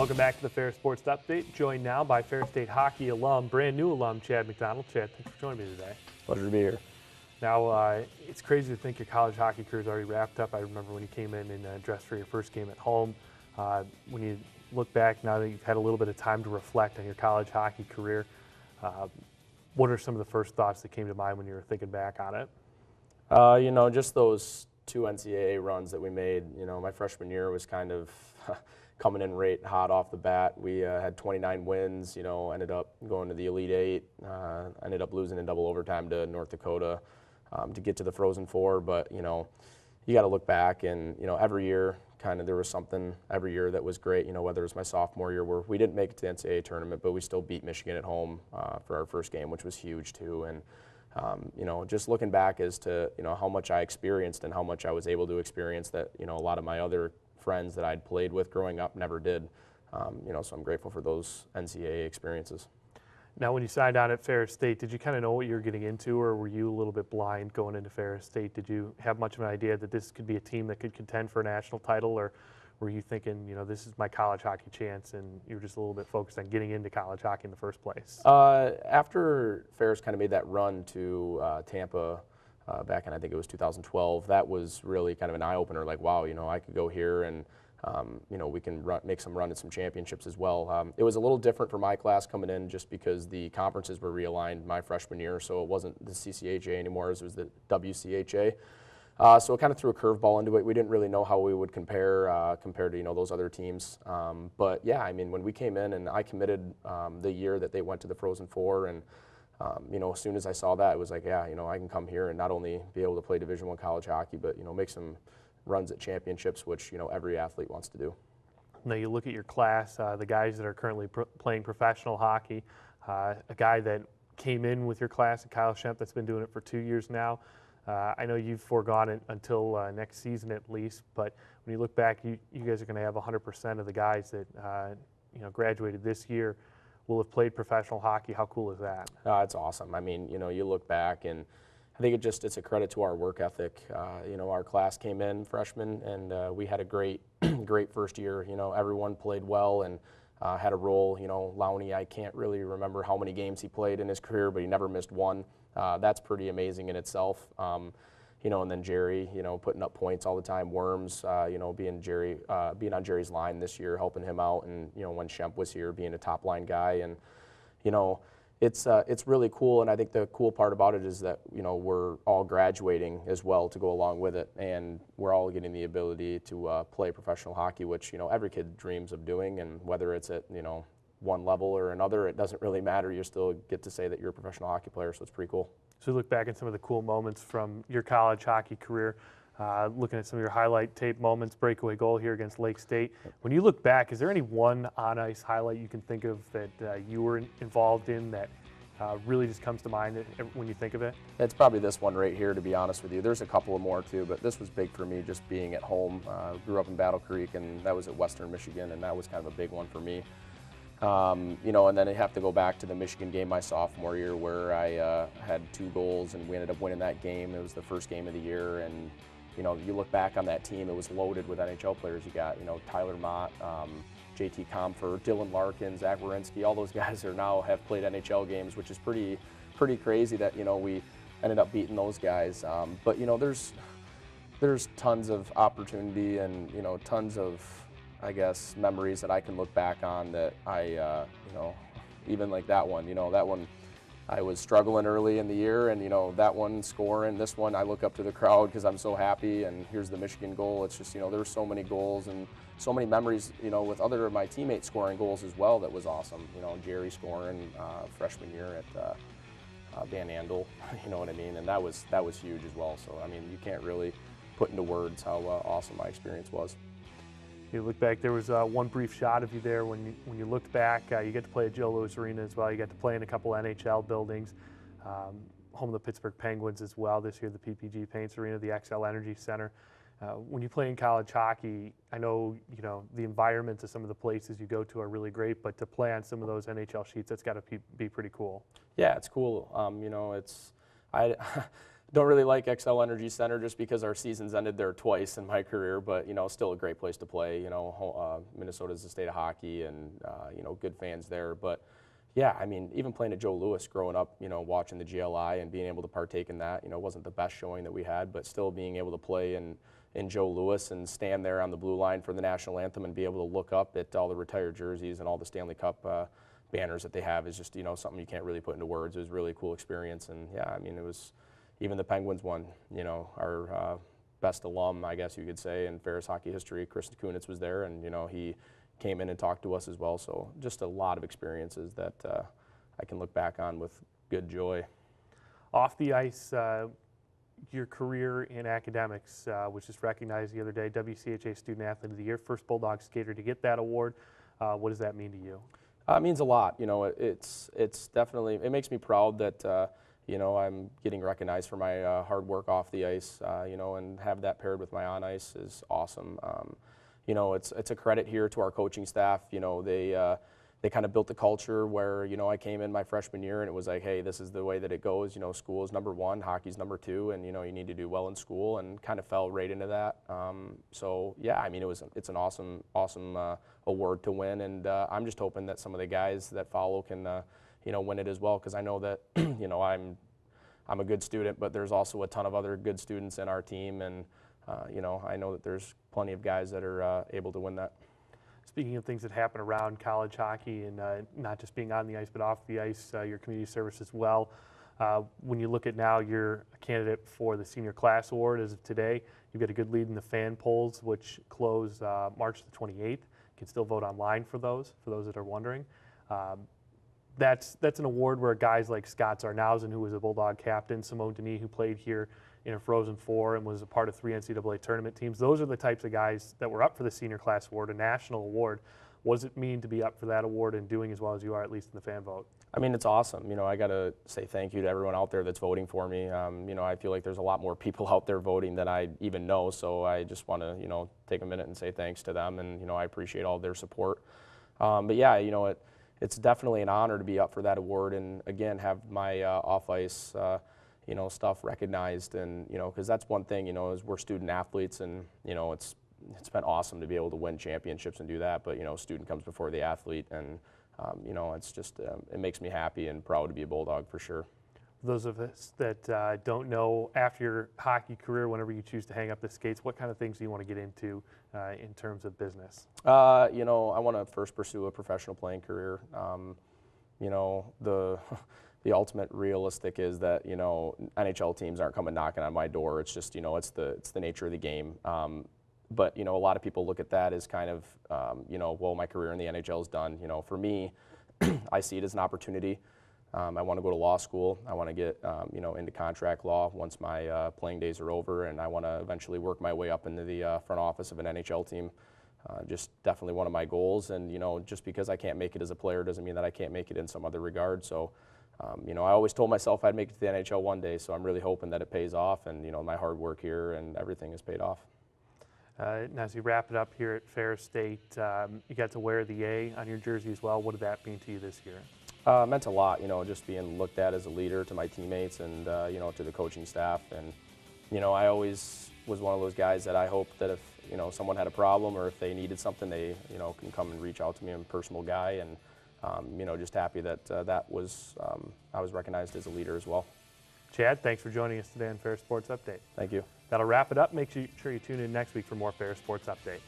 Welcome back to the Ferris Sports Update. Joined now by Ferris State hockey alum, brand new alum, Chad McDonald. Chad, thanks for joining me today. Pleasure to be here. Now, it's crazy to think your college hockey career is already wrapped up. I remember when you came in and dressed for your first game at home. When you look back, now that you've had a little bit of time to reflect on your college hockey career, what are some of the first thoughts that came to mind when you were thinking back on it? Just those two NCAA runs that we made. My freshman year was kind of coming in right hot off the bat. We had 29 wins, ended up going to the Elite Eight, ended up losing in double overtime to North Dakota to get to the Frozen Four. But, you got to look back and, every year kind of there was something every year that was great, whether it was my sophomore year where we didn't make it to the NCAA tournament, but we still beat Michigan at home for our first game, which was huge too. And, just looking back as to, how much I experienced and how much I was able to experience that, a lot of my other friends that I'd played with growing up never did. So I'm grateful for those NCAA experiences. Now, when you signed on at Ferris State, did you kind of know what you were getting into, or were you a little bit blind going into Ferris State? Did you have much of an idea that this could be a team that could contend for a national title, or were you thinking, this is my college hockey chance, and you were just a little bit focused on getting into college hockey in the first place? After Ferris kind of made that run to Tampa back in, I think it was 2012, that was really kind of an eye-opener, like, wow, I could go here and, we can make some run at some championships as well. It was a little different for my class coming in just because the conferences were realigned my freshman year, so it wasn't the CCHA anymore, it was the WCHA. So it kind of threw a curveball into it. We didn't really know how we would compare compared to those other teams. But yeah, I mean, when we came in and I committed the year that they went to the Frozen Four, and as soon as I saw that, it was like, yeah, I can come here and not only be able to play Division I college hockey, but make some runs at championships, which every athlete wants to do. Now you look at your class, the guys that are currently playing professional hockey. A guy that came in with your class, Kyle Schemp, that's been doing it for 2 years now. I know you've foregone it until next season at least, but when you look back, you guys are going to have 100% of the guys that graduated this year will have played professional hockey. How cool is that? It's awesome. I mean, you look back, and I think it's a credit to our work ethic. Our class came in freshmen, and we had a great first year. Everyone played well and had a role. Lowney, I can't really remember how many games he played in his career, but he never missed one. That's pretty amazing in itself. And then Jerry, putting up points all the time. Worms, being on Jerry's line this year, helping him out, and when Schemp was here, being a top line guy, and it's really cool. And I think the cool part about it is that we're all graduating as well to go along with it, and we're all getting the ability to play professional hockey, which every kid dreams of doing, and whether it's at one level or another, it doesn't really matter. You still get to say that you're a professional hockey player, so it's pretty cool. So look back at some of the cool moments from your college hockey career, looking at some of your highlight tape moments, breakaway goal here against Lake State. When you look back, is there any one on-ice highlight you can think of that you were involved in that really just comes to mind when you think of it? It's probably this one right here, to be honest with you. There's a couple of more too, but this was big for me just being at home. Grew up in Battle Creek, and that was at Western Michigan, and that was kind of a big one for me. And then I have to go back to the Michigan game my sophomore year where I had 2 goals and we ended up winning that game. It was the first game of the year, and you look back on that team, it was loaded with NHL players. You got Tyler Mott, JT Comfort, Dylan Larkin, Zach Werenski. All those guys have played NHL games, which is pretty crazy that we ended up beating those guys. But there's tons of opportunity and tons of, I guess, memories that I can look back on that I, even like that one, that one I was struggling early in the year, and that one scoring, this one I look up to the crowd because I'm so happy, and here's the Michigan goal. It's just, there's so many goals and so many memories, with other of my teammates scoring goals as well. That was awesome. Jerry scoring freshman year at Van Andel, you know what I mean? And that was huge as well. So, I mean, you can't really put into words how awesome my experience was. You look back, there was one brief shot of you there when you looked back. You get to play at Joe Louis Arena as well. You got to play in a couple NHL buildings, home of the Pittsburgh Penguins as well this year, the PPG Paints Arena, the XL Energy Center. When you play in college hockey, I know the environments of some of the places you go to are really great, but to play on some of those NHL sheets, that's got to be pretty cool. Yeah, it's cool. Don't really like XL Energy Center just because our seasons ended there twice in my career, but, still a great place to play. Minnesota's the state of hockey and, good fans there. But, yeah, I mean, even playing at Joe Louis growing up, watching the GLI and being able to partake in that, wasn't the best showing that we had, but still being able to play in Joe Louis and stand there on the blue line for the national anthem and be able to look up at all the retired jerseys and all the Stanley Cup banners that they have is just, something you can't really put into words. It was a really cool experience. And, yeah, I mean, it was – even the Penguins won, our best alum, I guess you could say, in Ferris hockey history. Chris Kunitz was there, and, he came in and talked to us as well. So just a lot of experiences that I can look back on with good joy. Off the ice, your career in academics, which is recognized the other day, WCHA Student-Athlete of the Year, first Bulldog skater to get that award. What does that mean to you? It means a lot. It's definitely, it makes me proud that, I'm getting recognized for my hard work off the ice, and have that paired with my on ice is awesome. It's a credit here to our coaching staff. They kind of built the culture where, I came in my freshman year and it was like, hey, this is the way that it goes. School is number one, hockey's number two, and, you need to do well in school, and kind of fell right into that. So, yeah, I mean, it's an awesome award to win, and I'm just hoping that some of the guys that follow can, win it as well, because I know that, I'm a good student, but there's also a ton of other good students in our team, and, I know that there's plenty of guys that are able to win that. Speaking of things that happen around college hockey and not just being on the ice but off the ice, your community service as well. When you look at now, you're a candidate for the Senior Class Award as of today. You've got a good lead in the fan polls, which close March the 28th. You can still vote online for those that are wondering. That's an award where guys like Scott Zarnausen, who was a Bulldog captain, Simone Denis, who played here in a Frozen Four and was a part of 3 NCAA tournament teams. Those are the types of guys that were up for the Senior Class Award, a national award. What does it mean to be up for that award and doing as well as you are, at least in the fan vote? I mean, it's awesome. I got to say thank you to everyone out there that's voting for me. I feel like there's a lot more people out there voting than I even know, so I just want to, take a minute and say thanks to them, and, I appreciate all their support. But yeah, it's definitely an honor to be up for that award and, again, have my off-ice, stuff recognized. And, because that's one thing, is we're student athletes, and, it's been awesome to be able to win championships and do that. But, student comes before the athlete, and, it's just, it makes me happy and proud to be a Bulldog for sure. For those of us that don't know, after your hockey career, whenever you choose to hang up the skates, what kind of things do you want to get into in terms of business? I want to first pursue a professional playing career. The ultimate realistic is that, NHL teams aren't coming knocking on my door. It's just, it's the nature of the game. But, a lot of people look at that as kind of, well, my career in the NHL is done. For me, I see it as an opportunity. I want to go to law school. I want to get, into contract law once my playing days are over, and I want to eventually work my way up into the front office of an NHL team. Just definitely one of my goals. And, just because I can't make it as a player doesn't mean that I can't make it in some other regard. So, I always told myself I'd make it to the NHL one day, so I'm really hoping that it pays off, and, my hard work here and everything has paid off. Now, as you wrap it up here at Ferris State, you got to wear the A on your jersey as well. What did that mean to you this year? It meant a lot, just being looked at as a leader to my teammates and, to the coaching staff. And, I always was one of those guys that I hoped that if, someone had a problem or if they needed something, they, can come and reach out to me. I'm a personal guy, and, just happy that I was recognized as a leader as well. Chad, thanks for joining us today on Ferris Sports Update. Thank you. That'll wrap it up. Make sure you tune in next week for more Ferris Sports Update.